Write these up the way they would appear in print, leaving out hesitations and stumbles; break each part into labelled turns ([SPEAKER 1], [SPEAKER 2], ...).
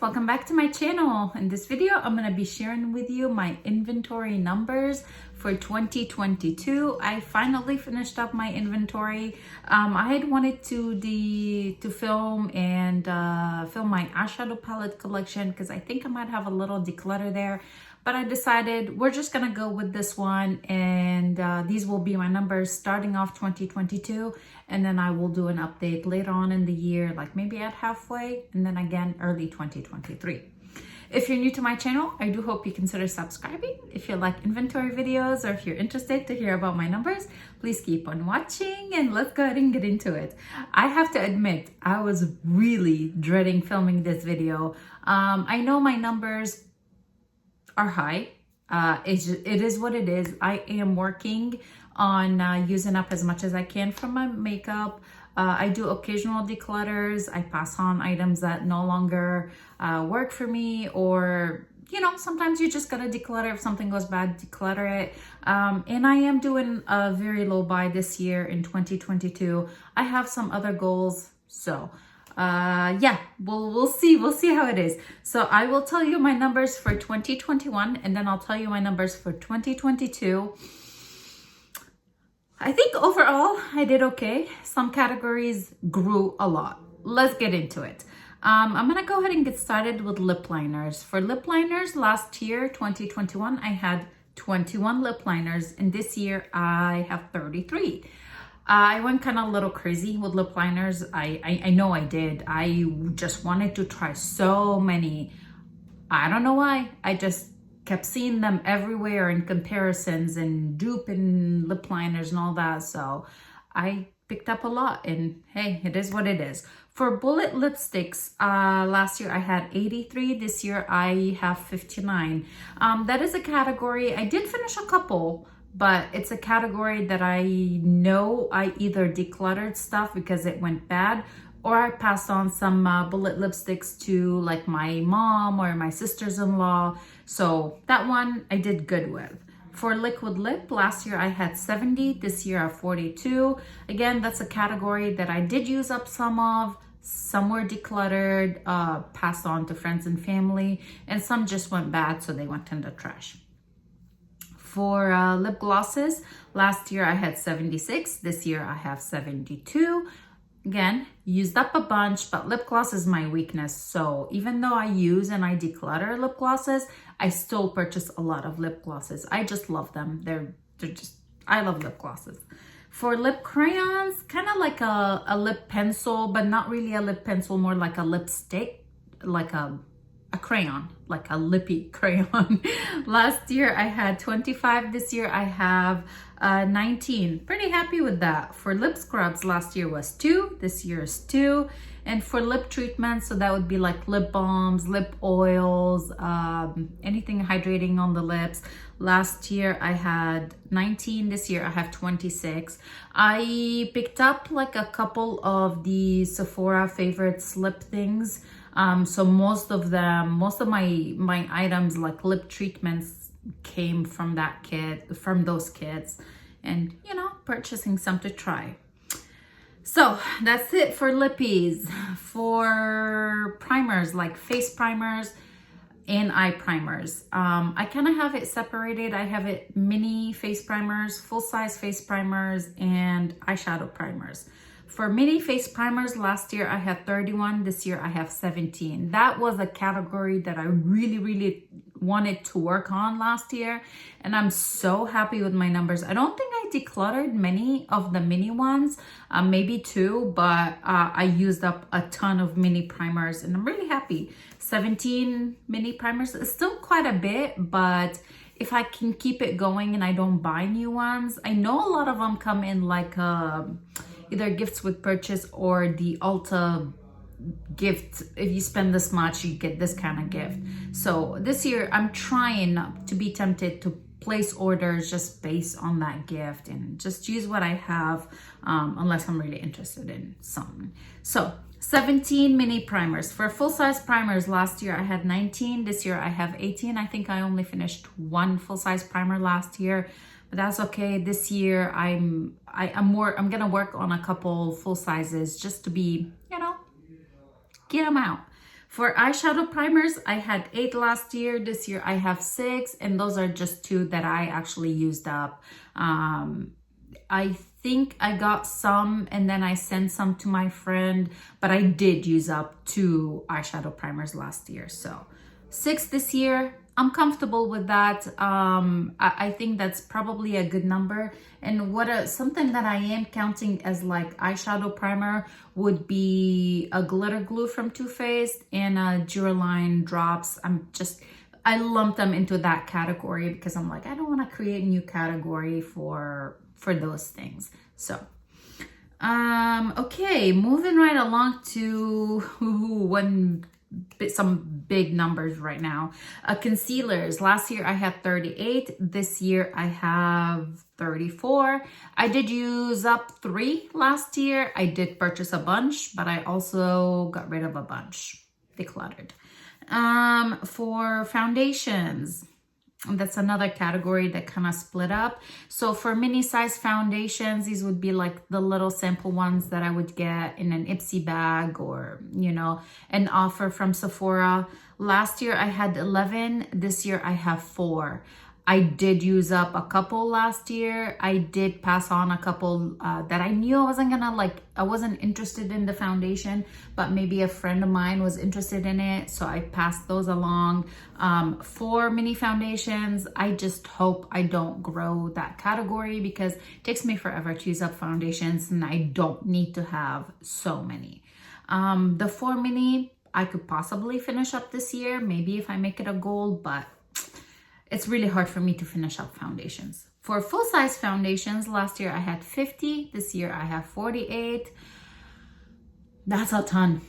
[SPEAKER 1] welcome back to my channel. In this video, I'm going to be sharing with you my inventory numbers for 2022. I finally finished up my inventory. I had wanted to film my eyeshadow palette collection because I think I might have a little declutter there. But I decided we're just gonna go with this one, and these will be my numbers starting off 2022, and then I will do an update later on in the year, like maybe at halfway, and then again early 2023. If you're new to my channel, I do hope you consider subscribing. If you like inventory videos or if you're interested to hear about my numbers, please keep on watching, and let's go ahead and get into it. I have to admit, I was really dreading filming this video. I know my numbers are high. It is what it is. I am working on using up as much as I can from my makeup. I do occasional declutters. I pass on items that no longer work for me, or sometimes you just gotta declutter. If something goes bad, declutter it. And I am doing a very low buy this year in 2022. I have some other goals, so yeah, we'll see how it is. So I will tell you my numbers for 2021, and then I'll tell you my numbers for 2022. I think overall I did okay. Some categories grew a lot. Let's get into it. I'm gonna go ahead and get started with lip liners. For lip liners, last year 2021 I had 21 lip liners, and this year I have 33. I went kind of a little crazy with lip liners. I know I did. I just wanted to try so many. I don't know why. I just kept seeing them everywhere in comparisons and dupe and lip liners and all that. So I picked up a lot, and hey, it is what it is. For bullet lipsticks, last year I had 83. This year I have 59. That is a category. I did finish a couple, but it's a category that I know I either decluttered stuff because it went bad, or I passed on some bullet lipsticks to like my mom or my sisters-in-law. So that one I did good with. For liquid lip, last year I had 70. This year I have 42. Again, that's a category that I did use up some of. Some were decluttered, passed on to friends and family, and some just went bad, so they went in the trash. For lip glosses, last year I had 76. This year I have 72. Again, used up a bunch, but lip gloss is my weakness. So even though I use and I declutter lip glosses, I still purchase a lot of lip glosses. I just love them. I love lip glosses. For lip crayons, kind of like a lip pencil, but not really a lip pencil, more like a lipstick, like a crayon, like a lippy crayon. Last year I had 25. This year I have 19. Pretty happy with that. For lip scrubs, last year was 2. This year is 2. And for lip treatments, so that would be like lip balms, lip oils, anything hydrating on the lips. Last year I had 19. This year I have 26. I picked up like a couple of the Sephora favorites lip things. So most of my items, like lip treatments, came from that kit, from those kits, and purchasing some to try. So that's it for lippies. For primers, like face primers and eye primers, I kind of have it separated. I have it mini face primers, full-size face primers, and eyeshadow primers. For mini face primers, last year I had 31. This year I have 17. That was a category that I really wanted to work on last year, and I'm so happy with my numbers. I don't think I decluttered many of the mini ones, maybe 2, but I used up a ton of mini primers, and I'm really happy. 17 mini primers is still quite a bit, but if I can keep it going and I don't buy new ones, I know a lot of them come in like either gifts with purchase or the Ulta gift. If you spend this much, you get this kind of gift. So this year I'm trying not to be tempted to place orders just based on that gift, and just use what I have, unless I'm really interested in something. So 17 mini primers. For full-size primers, last year I had 19. This year I have 18. I think I only finished 1 full-size primer last year, but that's okay. This year I'm gonna work on a couple full sizes just to be, get them out. For eyeshadow primers, I had 8 last year. This year I have 6, and those are just 2 that I actually used up. I think I got some and then I sent some to my friend, but I did use up 2 eyeshadow primers last year. So 6 this year. I'm comfortable with that. I think that's probably a good number. And something that I am counting as like eyeshadow primer would be a glitter glue from Too Faced and a Duraline drops. I lump them into that category because I'm like, I don't want to create a new category for those things. So okay, moving right along to some big numbers right now. Concealers. Last year I had 38. This year I have 34. I did use up 3 last year. I did purchase a bunch, but I also got rid of a bunch. Decluttered. For foundations, that's another category that kind of split up. So for mini size foundations, these would be like the little sample ones that I would get in an Ipsy bag or, you know, an offer from Sephora. Last year I had 11. This year I have 4. I did use up a couple last year. I did pass on a couple that I knew I wasn't interested in the foundation, but maybe a friend of mine was interested in it. So I passed those along. For mini foundations, I just hope I don't grow that category because it takes me forever to use up foundations and I don't need to have so many. The 4 mini, I could possibly finish up this year, maybe if I make it a goal, but it's really hard for me to finish up foundations. For full-size foundations, last year I had 50. This year I have 48. That's a ton.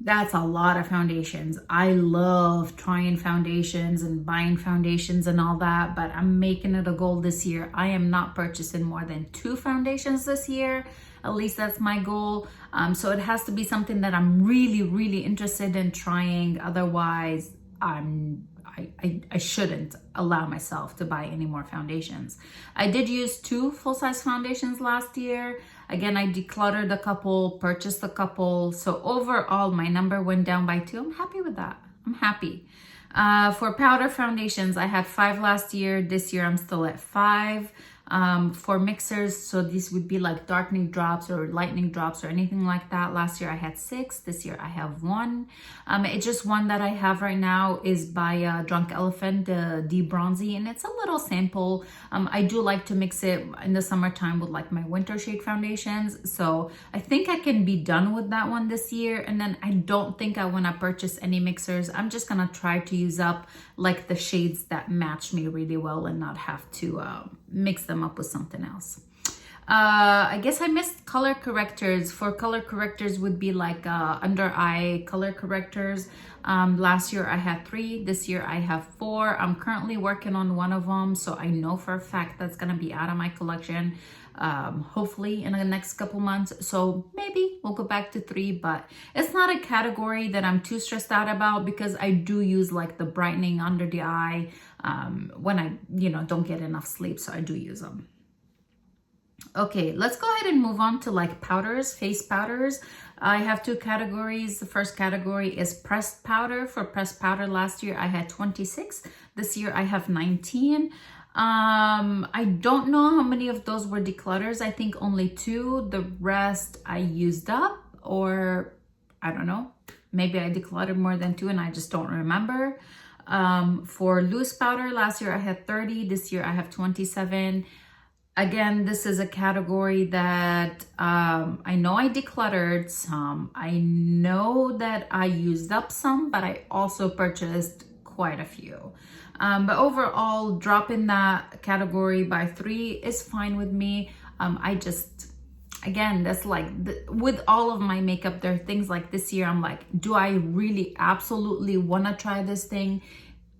[SPEAKER 1] That's a lot of foundations. I love trying foundations and buying foundations and all that, but I'm making it a goal this year. I am not purchasing more than 2 foundations this year. At least that's my goal. So it has to be something that I'm really, really interested in trying. Otherwise, I shouldn't allow myself to buy any more foundations. I did use 2 full-size foundations last year. Again, I decluttered a couple, purchased a couple. So overall, my number went down by 2. I'm happy with that. I'm happy. For powder foundations, I had 5 last year. This year, I'm still at 5. For mixers, so these would be like darkening drops or lightening drops or anything like that. Last year I had 6. This year I have 1. It's just one that I have right now is by Drunk Elephant, the De-Bronzy, and it's a little sample. I do like to mix it in the summertime with like my winter shade foundations. So I think I can be done with that one this year. And then I don't think I want to purchase any mixers. I'm just going to try to use up like the shades that match me really well and not have to mix them up with something else. I guess I missed color correctors. For color correctors would be like under eye color correctors. Last year I had 3. This year I have 4. I'm currently working on one of them, so I know for a fact that's gonna be out of my collection hopefully in the next couple months. So maybe we'll go back to 3, but it's not a category that I'm too stressed out about because I do use like the brightening under the eye when I don't get enough sleep, so I do use them. Okay, let's go ahead and move on to like powders, face powders. I have 2 categories. The first category is pressed powder. For pressed powder last year I had 26. This year I have 19. I don't know how many of those were declutters. I think only 2. The rest I used up, or I don't know, maybe I decluttered more than 2 and I just don't remember. For loose powder last year I had 30. This year I have 27. Again, this is a category that I know I decluttered some. I know that I used up some, but I also purchased quite a few. But overall, dropping that category by 3 is fine with me. Again, that's like, with all of my makeup, there are things like this year, I'm like, do I really absolutely want to try this thing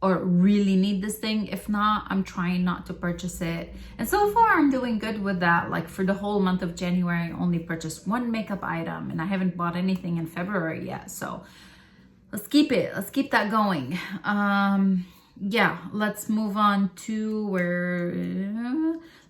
[SPEAKER 1] or really need this thing? If not, I'm trying not to purchase it. And so far, I'm doing good with that. Like for the whole month of January, I only purchased 1 makeup item and I haven't bought anything in February yet. So let's keep it. Let's keep that going. yeah, let's move on to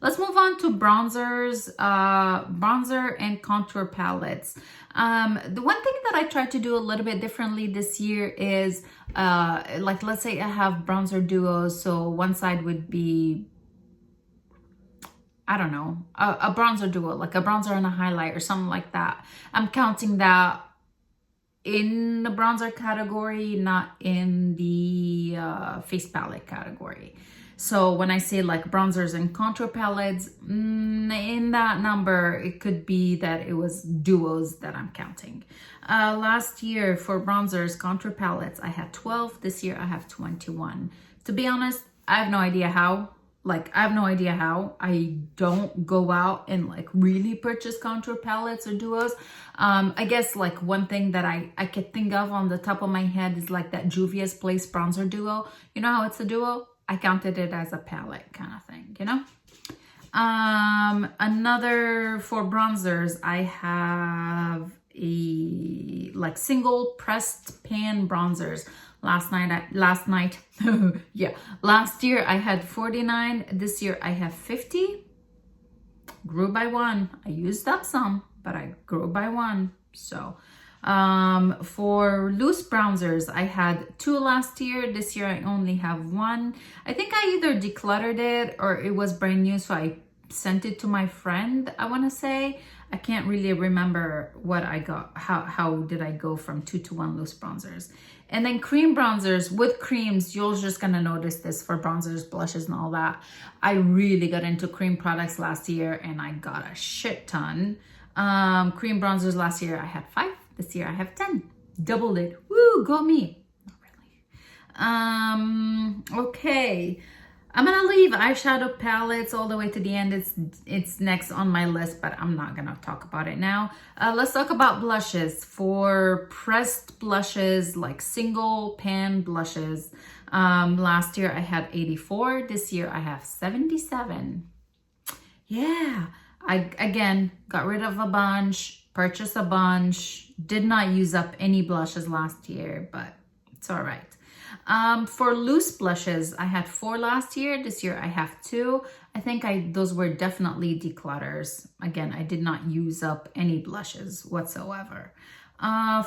[SPEAKER 1] let's move on to bronzers, bronzer and contour palettes. The one thing that I tried to do a little bit differently this year is like, let's say I have bronzer duos, so one side would be, I don't know, a bronzer duo, like a bronzer and a highlight or something like that. I'm counting that in the bronzer category, not in the face palette category. So when I say like bronzers and contour palettes, in that number, it could be that it was duos that I'm counting. Last year for bronzers, contour palettes, I had 12. This year I have 21. To be honest, I have no idea how. Like, I have no idea how. I don't go out and like really purchase contour palettes or duos. I guess like one thing that I could think of on the top of my head is like that Juvia's Place bronzer duo. You know how it's a duo? I counted it as a palette kind of thing, you know? Another for bronzers, I have a like single pressed pan bronzers. Last year I had 49. This year I have 50. Grew by one. I used up some, but I grew by one. So for loose bronzers, I had 2 last year. This year I only have 1. I think I either decluttered it or it was brand new, so I sent it to my friend, I want to say. I can't really remember what I got, how did I go from 2 to 1 loose bronzers. And then cream bronzers with creams, you're just gonna notice this for bronzers, blushes, and all that. I really got into cream products last year and I got a shit ton. Cream bronzers last year I had 5, this year I have 10. Doubled it, woo, go me. Not really. Okay. I'm gonna leave eyeshadow palettes all the way to the end. It's next on my list, but I'm not gonna talk about it now. Let's talk about blushes. For pressed blushes, like single pan blushes, last year I had 84. This year I have 77. Yeah, I again got rid of a bunch, purchased a bunch, did not use up any blushes last year, but it's all right. For loose blushes, I had 4 last year. This year I have 2. I think those were definitely declutters. Again, I did not use up any blushes whatsoever.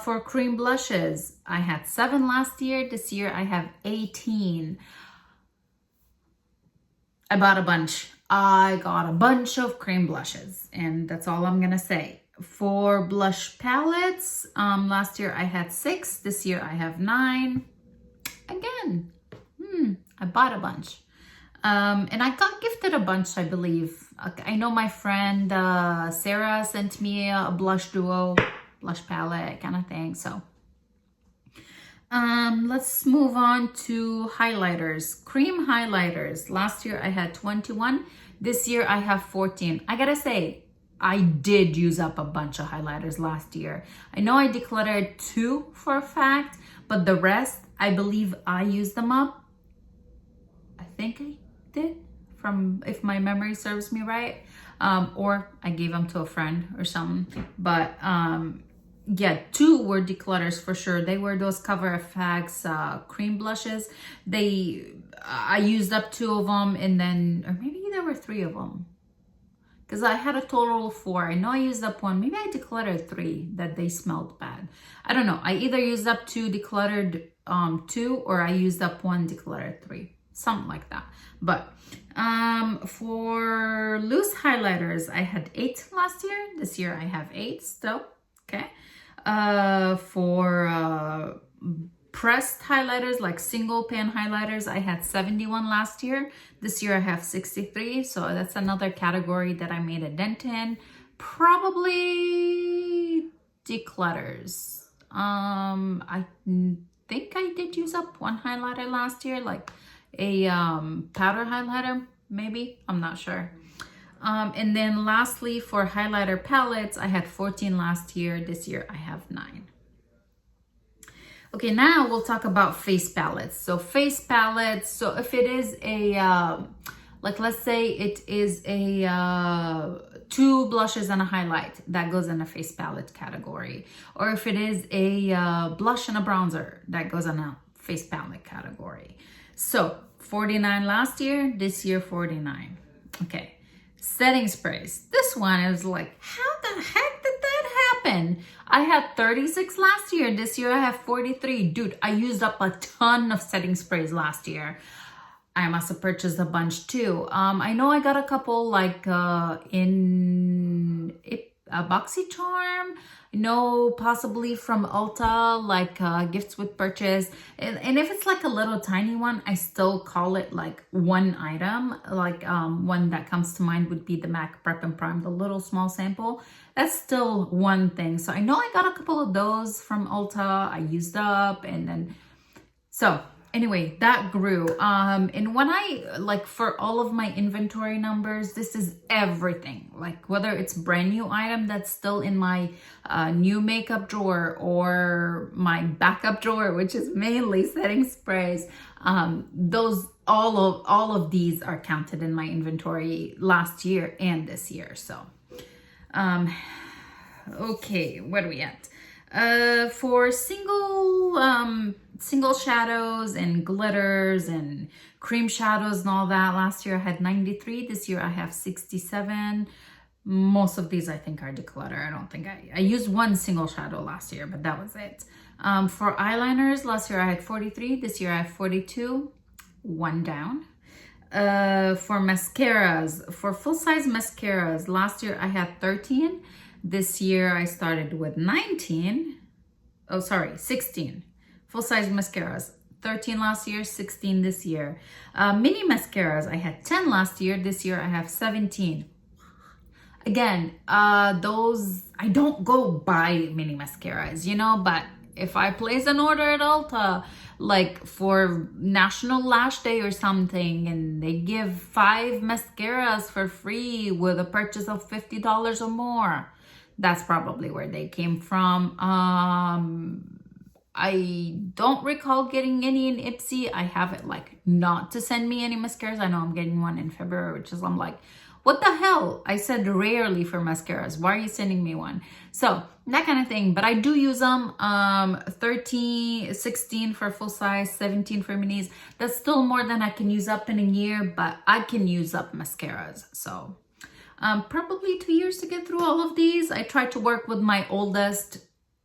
[SPEAKER 1] For cream blushes, I had 7 last year. This year I have 18. I bought a bunch. I got a bunch of cream blushes, and that's all I'm gonna say. For blush palettes, last year I had 6. This year I have 9. Again, I bought a bunch. And I got gifted a bunch, I believe. I know my friend Sarah sent me a blush duo, blush palette kind of thing. So let's move on to highlighters. Cream highlighters. Last year I had 21. This year I have 14. I gotta say, I did use up a bunch of highlighters last year. I know I decluttered 2 for a fact, but the rest, I believe I used them up. I think I did, if my memory serves me right. Or I gave them to a friend or something. But yeah, 2 were declutters for sure. They were those Cover FX cream blushes. I used up 2 of them, and then, or maybe there were 3 of them. Because I had a total of 4. I know I used up 1. Maybe I decluttered 3 that they smelled bad. I don't know. I either used up 2, decluttered 2, or I used up 1, decluttered 3. Something like that. But for loose highlighters, I had 8 last year. This year I have 8 still. Okay. For pressed highlighters, like single pan highlighters, I had 71 last year. This year I have 63. So that's another category that I made a dent in. Probably declutters. I think I did use up 1 highlighter last year, like a powder highlighter, maybe. I'm not sure. And then lastly, for highlighter palettes, I had 14 last year. This year I have 9. Okay, now we'll talk about face palettes. So face palettes, so if it is a, like let's say it is a 2 blushes and a highlight, that goes in a face palette category. Or if it is a blush and a bronzer, that goes in a face palette category. So 49 last year, this year 49. Okay. Setting sprays. This one is like, how the heck did that happen? I had 36 last year. This year I have 43. Dude, I used up a ton of setting sprays last year. I must have purchased a bunch too. I know I got a couple like in BoxyCharm, possibly from Ulta, like gifts with purchase. And if it's like a little tiny one, I still call it like one item. Like one that comes to mind would be the MAC Prep and Prime, the little small sample. That's still one thing. So I know I got a couple of those from Ulta. I used up, and then so anyway, that grew. And when I, like, for all of my inventory numbers, this is everything. Like, whether it's brand new item that's still in my new makeup drawer or my backup drawer, which is mainly setting sprays, all of these are counted in my inventory last year and this year. So, okay, where are we at? For single shadows and glitters and cream shadows and all that, last year I had 93. This year I have 67. Most of these I think are declutter. I don't think I used one single shadow last year, but that was it. For eyeliners, last year I had 43. This year I have 42. One down. For mascaras, for full-size mascaras, last year I had 13. This year I started with 19. Oh, sorry, 16. Full-size mascaras, 13 last year, 16 this year. Mini mascaras, I had 10 last year. This year I have 17. Again, those, I don't go buy mini mascaras, but if I place an order at Ulta, like for National Lash Day or something, and they give 5 mascaras for free with a purchase of $50 or more, that's probably where they came from. I don't recall getting any in Ipsy. I have it like not to send me any mascaras. I know I'm getting one in February, which is, I'm like, what the hell? I said rarely for mascaras. Why are you sending me one? So that kind of thing. But I do use them. 13, 16 for full size, 17 for minis. That's still more than I can use up in a year, but I can use up mascaras. So probably 2 years to get through all of these. I tried to work with my oldest,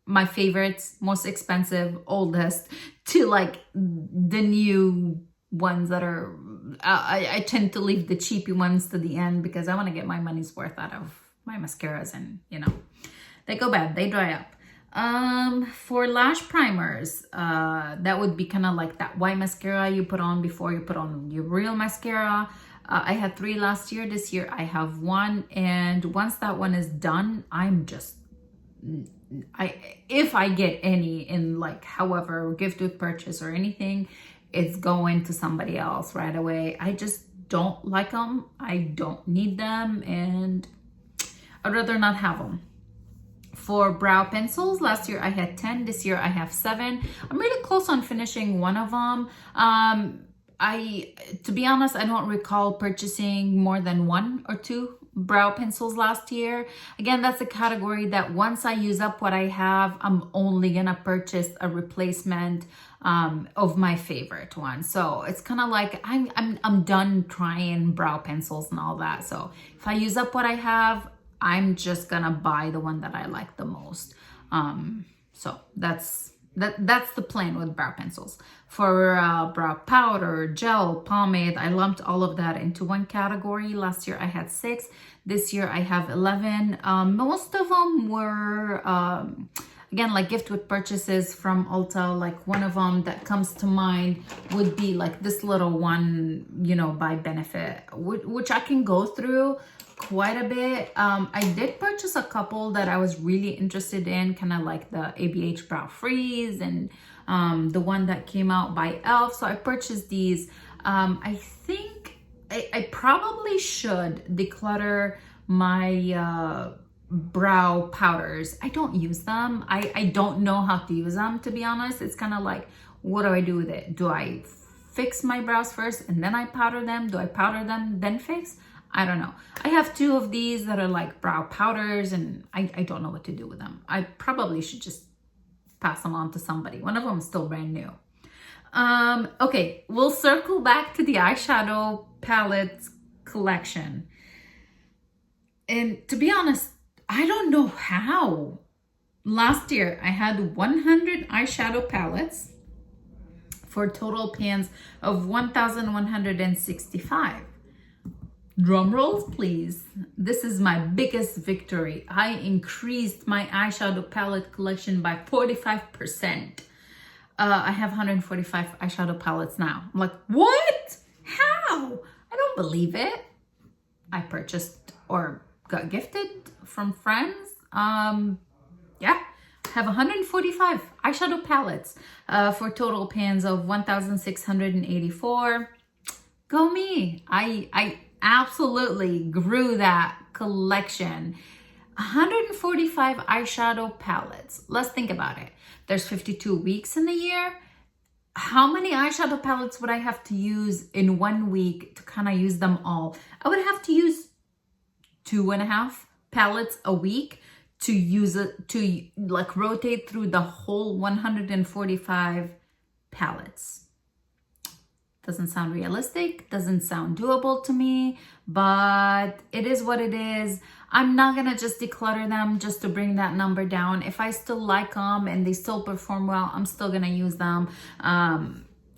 [SPEAKER 1] my favorites, most expensive, oldest, to like the new ones that are, I tend to leave the cheapy ones to the end because I want to get my money's worth out of my mascaras, and they go bad, they dry up. For lash primers, that would be kind of like that white mascara you put on before you put on your real mascara. I had 3 last year. This year I have 1, and once that one is done, I'm just, if I get any in, like, however, gift with purchase or anything, it's going to somebody else right away. I just don't like them. I don't need them, and I'd rather not have them. For brow pencils, last year I had 10. This year I have 7. I'm really close on finishing one of them. To be honest, I don't recall purchasing more than 1 or 2 brow pencils last year. Again, that's a category that once I use up what I have, I'm only gonna purchase a replacement of my favorite one. So it's kind of like I'm done trying brow pencils and all that. So if I use up what I have, I'm just gonna buy the one that I like the most. So that's the plan with brow pencils. For brow powder, gel, pomade, I lumped all of that into one category. Last year I had 6. This year I have 11. Most of them were, again, like gift with purchases from Ulta. Like one of them that comes to mind would be like this little one, by Benefit, which I can go through quite a bit. I did purchase a couple that I was really interested in, kind of like the ABH Brow Freeze and the one that came out by e.l.f. So I purchased these. I think I probably should declutter my brow powders. I don't use them. I don't know how to use them, to be honest. It's kind of like, what do I do with it? Do I fix my brows first and then I powder them? Do I powder them then fix? I don't know. I have 2 of these that are like brow powders, and I don't know what to do with them. I probably should just pass them on to somebody. One of them is still brand new. Okay, we'll circle back to the eyeshadow palettes collection. And to be honest, I don't know how. Last year, I had 100 eyeshadow palettes for total pans of 1,165. Drum rolls, please. This is my biggest victory. I increased my eyeshadow palette collection by 45%. I have 145 eyeshadow palettes now. I'm like, what? How? I don't believe it. I purchased or got gifted from friends. Yeah, I have 145 eyeshadow palettes for total pans of 1,684. Go me. I absolutely grew that collection. 145 eyeshadow palettes. Let's think about it. There's 52 weeks in the year. How many eyeshadow palettes would I have to use in 1 week to kind of use them all? I would have to use 2.5 palettes a week to use it, to like rotate through the whole 145 palettes. Doesn't sound realistic, doesn't sound doable to me, but it is what it is. I'm not gonna just declutter them just to bring that number down. If I still like them and they still perform well, I'm still gonna use them.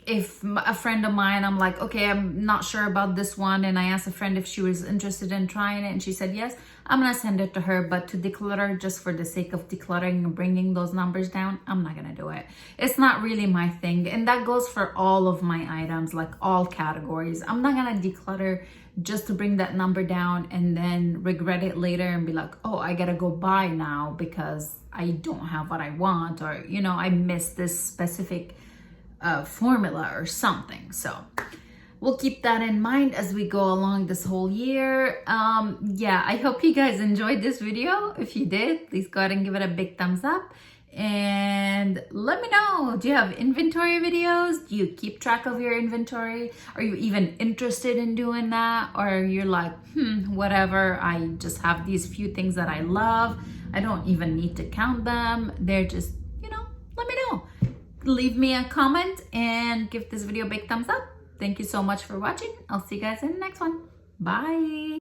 [SPEAKER 1] If a friend of mine, I'm like, okay, I'm not sure about this one, and I asked a friend if she was interested in trying it, and she said yes, I'm gonna send it to her. But to declutter just for the sake of decluttering and bringing those numbers down, I'm not gonna do it. It's not really my thing, and that goes for all of my items, like all categories. I'm not gonna declutter just to bring that number down and then regret it later and be like, oh, I gotta go buy now because I don't have what I want, or you know, I missed this specific formula or something. So we'll keep that in mind as we go along this whole year. Yeah, I hope you guys enjoyed this video. If you did, please go ahead and give it a big thumbs up and let me know, do you have inventory videos? Do you keep track of your inventory? Are you even interested in doing that? Or you're like, whatever, I just have these few things that I love, I don't even need to count them, they're just, you know, let me know. Leave me a comment and give this video a big thumbs up. Thank you so much for watching. I'll see you guys in the next one. Bye.